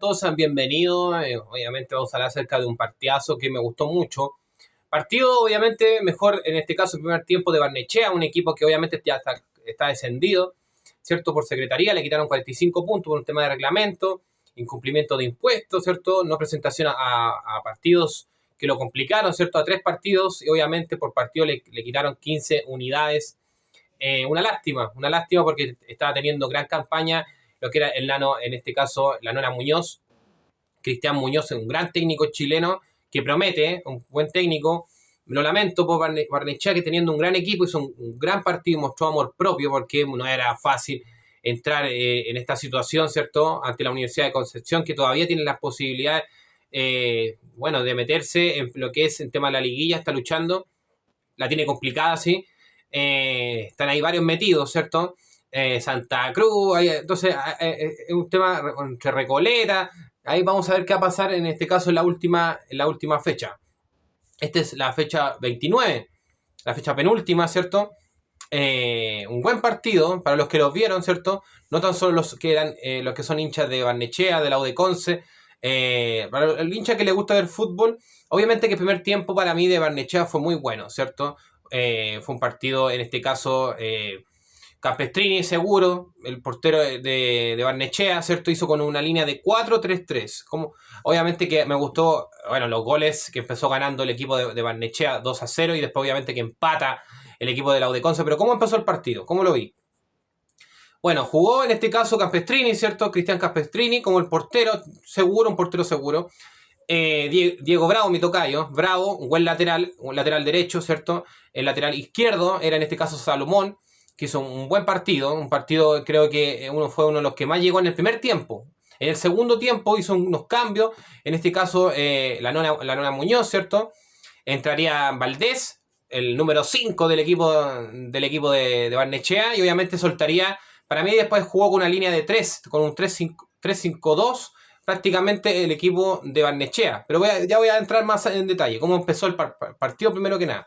Todos sean bienvenidos. Obviamente vamos a hablar acerca de un partidazo que me gustó mucho. Partido, obviamente, mejor en este caso el primer tiempo de Barnechea, un equipo que obviamente ya está descendido, ¿cierto? Por secretaría, le quitaron 45 puntos por un tema de reglamento, incumplimiento de impuestos, ¿cierto? No presentación a partidos que lo complicaron, ¿cierto? A tres partidos y obviamente por partido le quitaron 15 unidades. Una lástima porque estaba teniendo gran campaña lo que era el Nano, en este caso, la Nona Muñoz. Cristian Muñoz es un gran técnico chileno que promete, un buen técnico. Lo lamento por Barnechea, que teniendo un gran equipo hizo un gran partido y mostró amor propio porque no era fácil entrar en esta situación, ¿cierto? Ante la Universidad de Concepción, que todavía tiene las posibilidades, bueno, de meterse en lo que es el tema de la liguilla, está luchando, la tiene complicada, sí. Están ahí varios metidos, ¿cierto? Santa Cruz, entonces es un tema entre Recoleta. Ahí vamos a ver qué va a pasar en este caso en la última fecha. Esta es la fecha 29, la fecha penúltima, ¿cierto? Un buen partido para los que los vieron, ¿cierto? No tan solo los que eran los que son hinchas de Barnechea, de la U de Conce. Para el hincha que le gusta ver fútbol, obviamente que el primer tiempo para mí de Barnechea fue muy bueno, ¿cierto? Fue un partido, en este caso, Campestrini seguro, el portero de Barnechea, ¿cierto? Hizo con una línea de 4-3-3. Obviamente que me gustó, bueno, los goles que empezó ganando el equipo de Barnechea 2-0 y después obviamente que empata el equipo de la Udeconce. Pero ¿cómo empezó el partido? ¿Cómo lo vi? Bueno, jugó en este caso Campestrini, ¿cierto? Cristian Campestrini como el portero seguro, un portero seguro. Diego Bravo, mi tocayo. Bravo, un lateral derecho, ¿cierto? El lateral izquierdo era en este caso Salomón, que hizo un buen partido. Un partido, creo que fue uno de los que más llegó en el primer tiempo. En el segundo tiempo hizo unos cambios. En este caso, la Nona Muñoz, ¿cierto? Entraría Valdés, el número 5 del equipo de Barnechea. Y obviamente soltaría. Para mí, después jugó con una línea de 3, con un 3-5-2 prácticamente el equipo de Barnechea. Pero ya voy a entrar más en detalle. ¿Cómo empezó el partido primero que nada?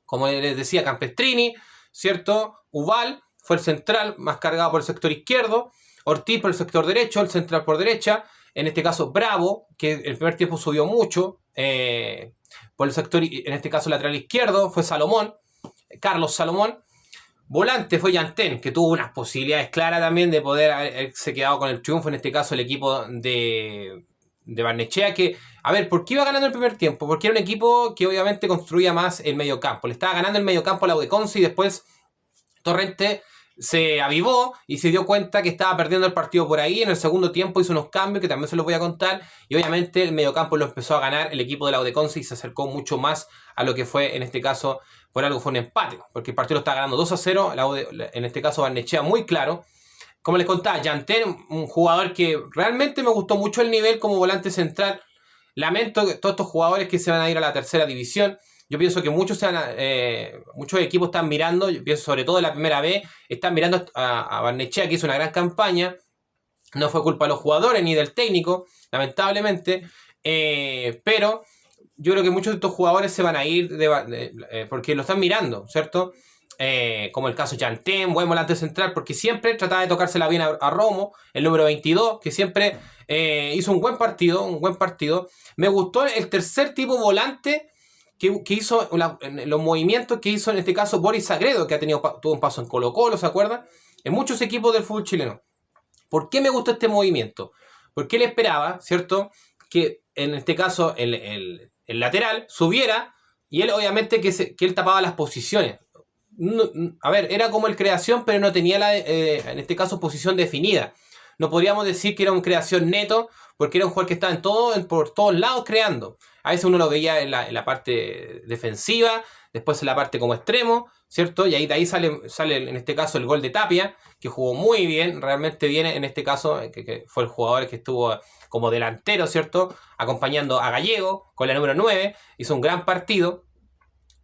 Como les decía, Campestrini, ¿cierto? Ubal fue el central, más cargado por el sector izquierdo. Ortiz por el sector derecho, el central por derecha. En este caso, Bravo, que el primer tiempo subió mucho. Por el sector, en este caso, lateral izquierdo, fue Salomón, Carlos Salomón. Volante fue Yantén, que tuvo unas posibilidades claras también de poder haberse quedado con el triunfo, en este caso el equipo de Barnechea, que, a ver, ¿por qué iba ganando el primer tiempo? Porque era un equipo que obviamente construía más el mediocampo. Le estaba ganando el mediocampo a la Udeconce y después Torrente se avivó y se dio cuenta que estaba perdiendo el partido por ahí. En el segundo tiempo hizo unos cambios que también se los voy a contar y obviamente el mediocampo lo empezó a ganar el equipo de la Udeconce y se acercó mucho más a lo que fue en este caso, por algo fue un empate, porque el partido lo estaba ganando 2-0, en este caso Barnechea muy claro. Como les contaba, Yantén, un jugador que realmente me gustó mucho el nivel como volante central. Lamento que todos estos jugadores que se van a ir a la tercera división. Yo pienso que muchos equipos están mirando, yo pienso sobre todo en la primera B, están mirando a Barnechea, que hizo una gran campaña. No fue culpa de los jugadores ni del técnico, lamentablemente. Pero yo creo que muchos de estos jugadores se van a ir porque lo están mirando, ¿cierto? Como el caso de Yantén, buen volante central, porque siempre trataba de tocársela bien a Romo, el número 22, que siempre hizo un buen partido. Me gustó el tercer tipo volante que hizo los movimientos que hizo en este caso Boris Sagredo, que tuvo un paso en Colo-Colo, ¿se acuerdan? En muchos equipos del fútbol chileno. ¿Por qué me gustó este movimiento? Porque él esperaba, ¿cierto? Que en este caso el lateral subiera y él obviamente que él tapaba las posiciones. No, a ver, era como el creación, pero no tenía en este caso posición definida. No podríamos decir que era un creación neto, porque era un jugador que estaba por todos lados creando. A veces uno lo veía en la parte defensiva, después en la parte como extremo, ¿cierto? Y de ahí sale en este caso el gol de Tapia, que jugó muy bien, realmente bien en este caso, que fue el jugador que estuvo como delantero, ¿cierto? Acompañando a Gallego con la número 9, hizo un gran partido.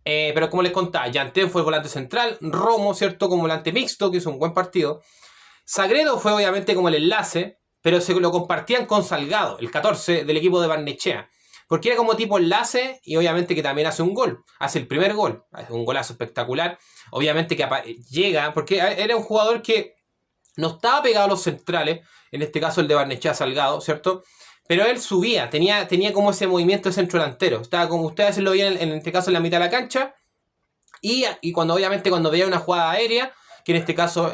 Pero como les contaba, Yantén fue el volante central, Romo, ¿cierto? Como volante mixto, que hizo un buen partido. Sagredo fue obviamente como el enlace, pero se lo compartían con Salgado, el 14 del equipo de Barnechea. Porque era como tipo enlace y obviamente que también hace un gol. Hace el primer gol, hace un golazo espectacular. Obviamente que llega, porque era un jugador que no estaba pegado a los centrales. en este caso el de Barnechea Salgado, ¿cierto? Pero él subía, tenía como ese movimiento de centro delantero. Estaba como ustedes lo veían en este caso en la mitad de la cancha. Y cuando obviamente cuando veía una jugada aérea, que en este caso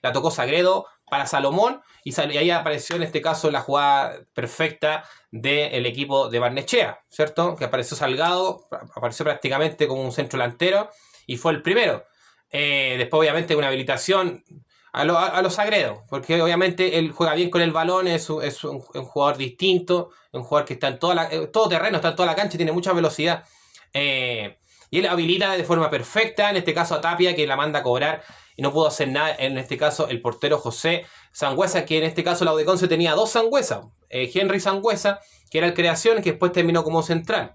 la tocó Sagredo para Salomón, y ahí apareció en este caso la jugada perfecta del equipo de Barnechea, ¿cierto? Que apareció Salgado, apareció prácticamente como un centro delantero, y fue el primero. Después obviamente una habilitación a los Sagredo, porque obviamente él juega bien con el balón, es un jugador distinto, un jugador que está en todo terreno, está en toda la cancha, tiene mucha velocidad. Y él habilita de forma perfecta, en este caso a Tapia, que la manda a cobrar y no pudo hacer nada. En este caso, el portero José Sangüesa, que en este caso la Udeconce tenía dos Sangüesa. Henry Sangüesa, que era el creación, que después terminó como central.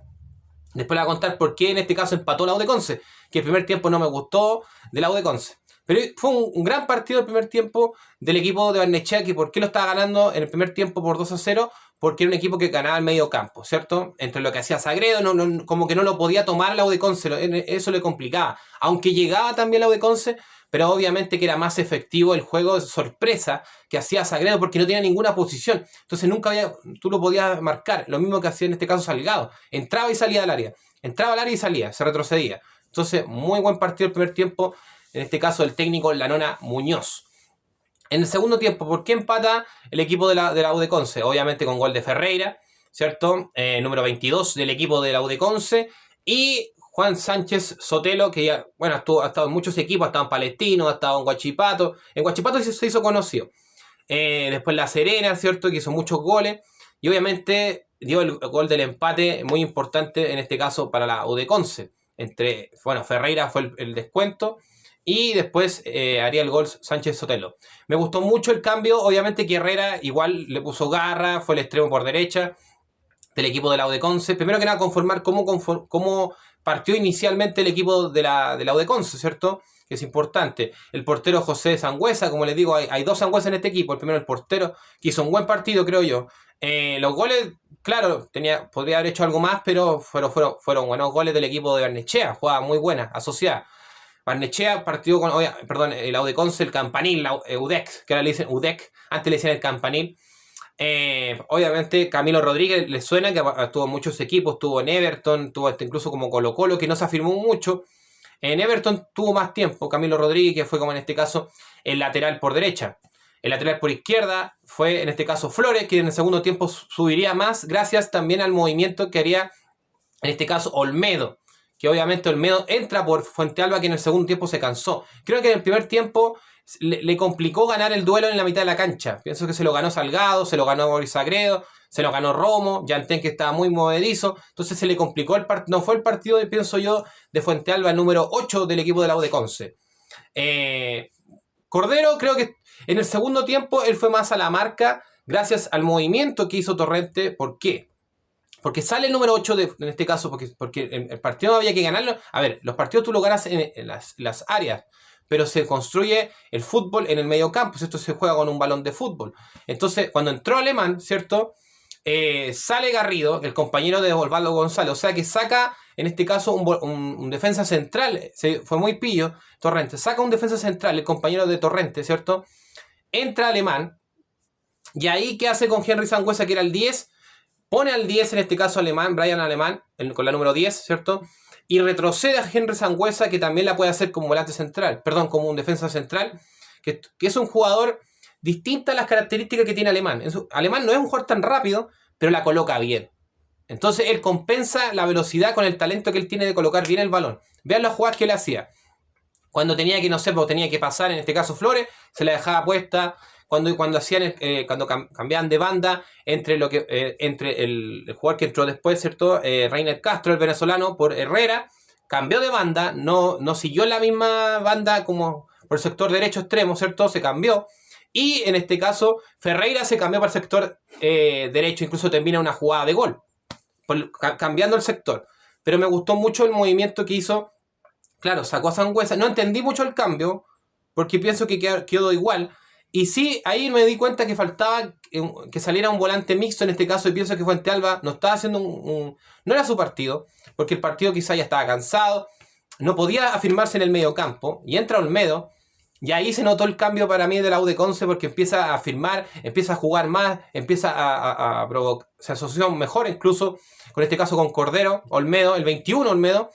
Después le voy a contar por qué en este caso empató la Udeconce, que el primer tiempo no me gustó de la Udeconce. Pero fue un gran partido el primer tiempo del equipo de Barnechea, que por qué lo estaba ganando en el primer tiempo por 2-0, porque era un equipo que ganaba el medio campo, ¿cierto? Entre lo que hacía Sagredo, como que no lo podía tomar la Udeconce, eso le complicaba. Aunque llegaba también la Udeconce, pero obviamente que era más efectivo el juego de sorpresa que hacía Sagredo, porque no tenía ninguna posición. Entonces tú lo podías marcar, lo mismo que hacía en este caso Salgado. Entraba y salía del área, entraba al área y salía, se retrocedía. Entonces, muy buen partido el primer tiempo, en este caso el técnico Lanona Muñoz. En el segundo tiempo, ¿por qué empata el equipo de la Udeconce? Obviamente con gol de Ferreira, ¿cierto? Número 22 del equipo de la Udeconce. Y Juan Sánchez Sotelo, que ya, bueno, ha estado en muchos equipos, ha estado en Palestino, ha estado en Huachipato. En Huachipato se hizo conocido. Después La Serena, ¿cierto? Que hizo muchos goles. Y obviamente dio el gol del empate, muy importante en este caso para la Udeconce. Ferreira fue el descuento. Y después haría el gol Sánchez Sotelo. Me gustó mucho el cambio. Obviamente que Herrera igual le puso garra, fue el extremo por derecha del equipo de la Udeconce. Primero que nada, conformar cómo partió inicialmente el equipo de la Udeconce, ¿cierto? Que es importante. El portero José Sangüesa, como les digo, hay dos Sangüesa en este equipo. El primero el portero, que hizo un buen partido, creo yo. Los goles, claro, podría haber hecho algo más, pero fueron buenos goles del equipo de Barnechea. Jugada muy buena, asociada. Barnechea partió con, la Udeconce, el Campanil, la UDEC, que ahora le dicen UDEC, antes le decían el Campanil. Obviamente Camilo Rodríguez le suena, que estuvo en muchos equipos, estuvo en Everton, estuvo incluso como Colo-Colo, que no se afirmó mucho. En Everton tuvo más tiempo Camilo Rodríguez, que fue como en este caso el lateral por derecha. El lateral por izquierda fue en este caso Flores, que en el segundo tiempo subiría más, gracias también al movimiento que haría en este caso Olmedo, que obviamente Olmedo entra por Fuente Alba, que en el segundo tiempo se cansó. Creo que en el primer tiempo le complicó ganar el duelo en la mitad de la cancha. Pienso que se lo ganó Salgado, se lo ganó Boris Sagredo, se lo ganó Romo, Yantén, que estaba muy movedizo. Entonces se le complicó el partido. No fue el partido, pienso yo, de Fuente Alba, el número 8 del equipo de la Udeconce. Cordero, creo que en el segundo tiempo él fue más a la marca, gracias al movimiento que hizo Torrente. ¿Por qué? Porque sale el número 8 en este caso, porque el partido había que ganarlo. A ver, los partidos tú lo ganas en las áreas, pero se construye el fútbol en el medio campo. Esto se juega con un balón de fútbol. Entonces, cuando entró Alemán, ¿cierto? Sale Garrido, el compañero de Osvaldo González. O sea que saca, en este caso, un defensa central. Fue muy pillo, Torrente. Saca un defensa central, el compañero de Torrente, ¿cierto? Entra Alemán. Y ahí, ¿qué hace con Henry Sangüesa, que era el 10? Pone al 10, en este caso Alemán, Brian Alemán, con la número 10, ¿cierto? Y retrocede a Henry Sangüesa, que también la puede hacer como volante central, como un defensa central, que es un jugador distinto a las características que tiene Alemán. Alemán no es un jugador tan rápido, pero la coloca bien. Entonces él compensa la velocidad con el talento que él tiene de colocar bien el balón. Vean las jugadas que él hacía. Cuando tenía que, no sé, tenía que pasar, en este caso Flores, se la dejaba puesta. Cuando hacían cuando cambiaban de banda entre el jugador que entró después, ¿cierto? Reiner Castro, el venezolano, por Herrera, cambió de banda, no siguió la misma banda como por el sector derecho extremo, ¿cierto? Se cambió. Y en este caso, Ferreira se cambió para el sector derecho, incluso termina una jugada de gol, cambiando el sector. Pero me gustó mucho el movimiento que hizo. Claro, sacó a Sangüesa. No entendí mucho el cambio, porque pienso que quedó igual. Y sí, ahí me di cuenta que faltaba que saliera un volante mixto en este caso, y pienso que Fuente Alba no estaba haciendo no era su partido, porque el partido quizá ya estaba cansado, no podía afirmarse en el medio campo, y entra Olmedo, Y ahí se notó el cambio para mí de la U de Conce porque empieza a firmar, empieza a jugar más, empieza a provocar, se asoció mejor incluso, con este caso con Cordero, Olmedo, el 21 Olmedo.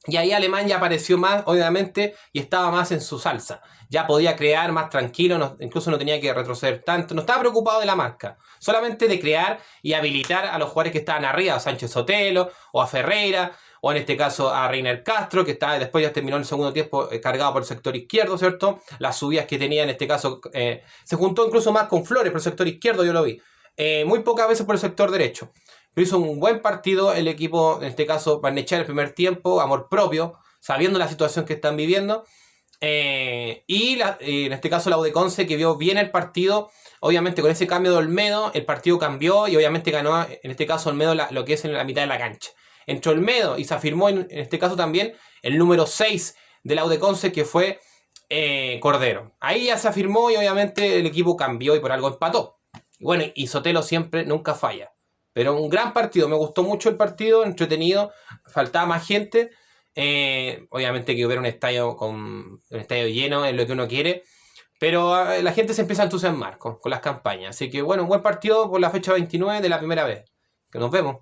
Y ahí Alemán ya apareció más, obviamente, y estaba más en su salsa. Ya podía crear más tranquilo, incluso no tenía que retroceder tanto. No estaba preocupado de la marca, solamente de crear y habilitar a los jugadores que estaban arriba, a Sánchez Sotelo, o a Ferreira, o en este caso a Reiner Castro, que estaba, después ya terminó en el segundo tiempo cargado por el sector izquierdo, ¿cierto? Las subidas que tenía en este caso, se juntó incluso más con Flores por el sector izquierdo, yo lo vi. Muy pocas veces por el sector derecho. Pero hizo un buen partido el equipo, en este caso Barnechea, el primer tiempo, amor propio, sabiendo la situación que están viviendo. Y en este caso la U de Conce, que vio bien el partido, obviamente con ese cambio de Olmedo, el partido cambió y obviamente ganó, en este caso Olmedo, lo que es en la mitad de la cancha. Entró Olmedo y se afirmó en este caso también el número 6 de la U de Conce, que fue Cordero. Ahí ya se afirmó y obviamente el equipo cambió y por algo empató. Y bueno, y Sotelo siempre, nunca falla. Pero un gran partido, me gustó mucho el partido, entretenido, faltaba más gente. Obviamente que hubiera un estadio lleno es lo que uno quiere, pero la gente se empieza a entusiasmar con las campañas. Así que bueno, un buen partido por la fecha 29 de la primera vez. Que nos vemos.